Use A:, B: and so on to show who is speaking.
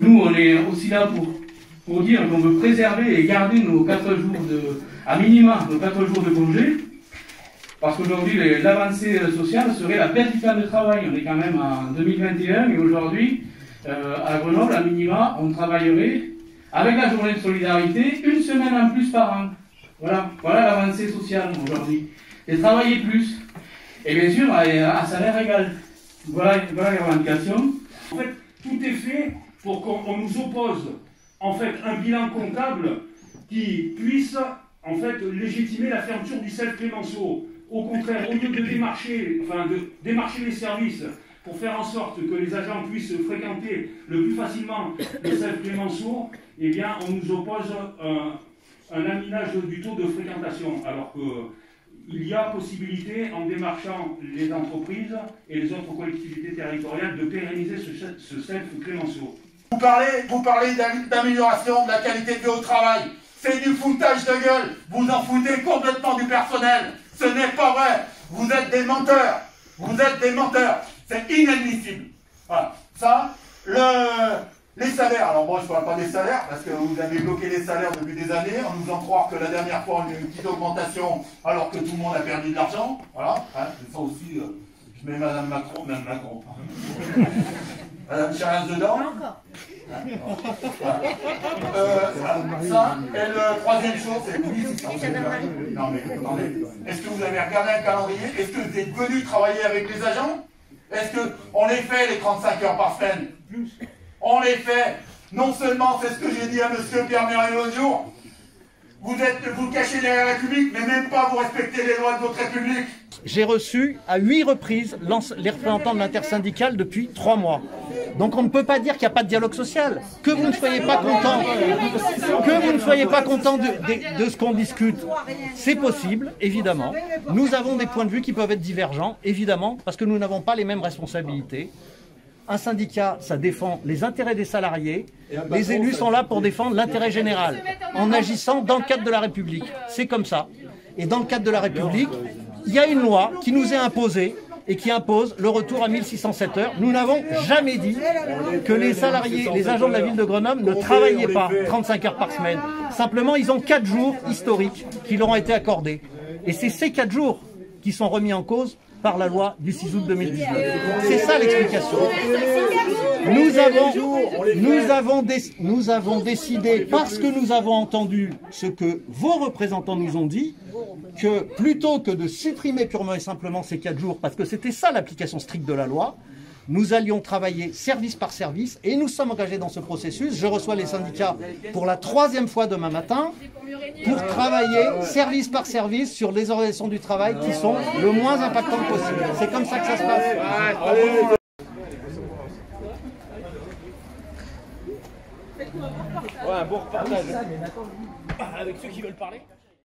A: nous, on est aussi là pour dire qu'on veut préserver et garder nos 4 jours à minima, nos 4 jours de congé. Parce qu'aujourd'hui, l'avancée sociale serait la perte du temps de travail. On est quand même en 2021 et aujourd'hui, à Grenoble, à minima, on travaillerait avec la journée de solidarité 1 semaine en plus par an. Voilà l'avancée sociale aujourd'hui. Et travailler plus. Et bien sûr, à salaire égal. Voilà les revendications.
B: En fait, tout est fait pour qu'on nous oppose en fait un bilan comptable qui puisse en fait légitimer la fermeture du self Clémenceau. Au contraire, au lieu de démarcher les services pour faire en sorte que les agents puissent fréquenter le plus facilement le self Clémenceau, eh bien, on nous oppose un laminage du taux de fréquentation, alors qu'il y a possibilité, en démarchant les entreprises et les autres collectivités territoriales, de pérenniser ce self Clémenceau.
C: Vous parlez d'amélioration de la qualité de vie au travail. C'est du foutage de gueule. Vous en foutez complètement du personnel. Ce n'est pas vrai. Vous êtes des menteurs. Vous êtes des menteurs. C'est inadmissible. Voilà. Ça, les salaires. Alors moi, je ne parle pas des salaires, parce que vous avez bloqué les salaires depuis des années, en nous faisant croire que la dernière fois, on a eu une petite augmentation, alors que tout le monde a perdu de l'argent. Voilà. Hein, ça aussi, je mets Madame Macron. Madame Charles dedans. Ça, et la troisième chose, c'est non mais attendez, est-ce que vous avez regardé un calendrier? Est-ce que vous êtes venu travailler avec les agents? Est-ce qu'on les fait les 35 heures par semaine? On les fait. Non seulement, c'est ce que j'ai dit à monsieur Pierre Méry l'autre jour, vous cachez derrière la République, mais même pas vous respectez les lois de votre République.
D: J'ai reçu à 8 reprises les représentants de l'intersyndicale depuis 3 mois. Donc on ne peut pas dire qu'il n'y a pas de dialogue social. Que vous ne soyez pas content, de ce qu'on discute, c'est possible, évidemment. Nous avons des points de vue qui peuvent être divergents, évidemment, parce que nous n'avons pas les mêmes responsabilités. Un syndicat, ça défend les intérêts des salariés. Les élus sont là pour défendre l'intérêt général, en agissant dans le cadre de la République. C'est comme ça. Et dans le cadre de la République, il y a une loi qui nous est imposée et qui impose le retour à 1607 heures. Nous n'avons jamais dit que les salariés, les agents de la ville de Grenoble ne travaillaient pas 35 heures par semaine. Simplement, ils ont 4 jours historiques qui leur ont été accordés. Et c'est ces 4 jours qui sont remis en cause par la loi du 6 août 2019. C'est ça l'explication. Nous avons décidé, parce que nous avons entendu ce que vos représentants nous ont dit, que plutôt que de supprimer purement et simplement ces 4 jours, parce que c'était ça l'application stricte de la loi, nous allions travailler service par service et nous sommes engagés dans ce processus. Je reçois les syndicats pour la 3e fois demain matin pour travailler service par service sur les organisations du travail qui sont le moins impactantes possible. C'est comme ça que ça se passe.
E: Ouais, un bon reportage. Avec ceux qui veulent parler.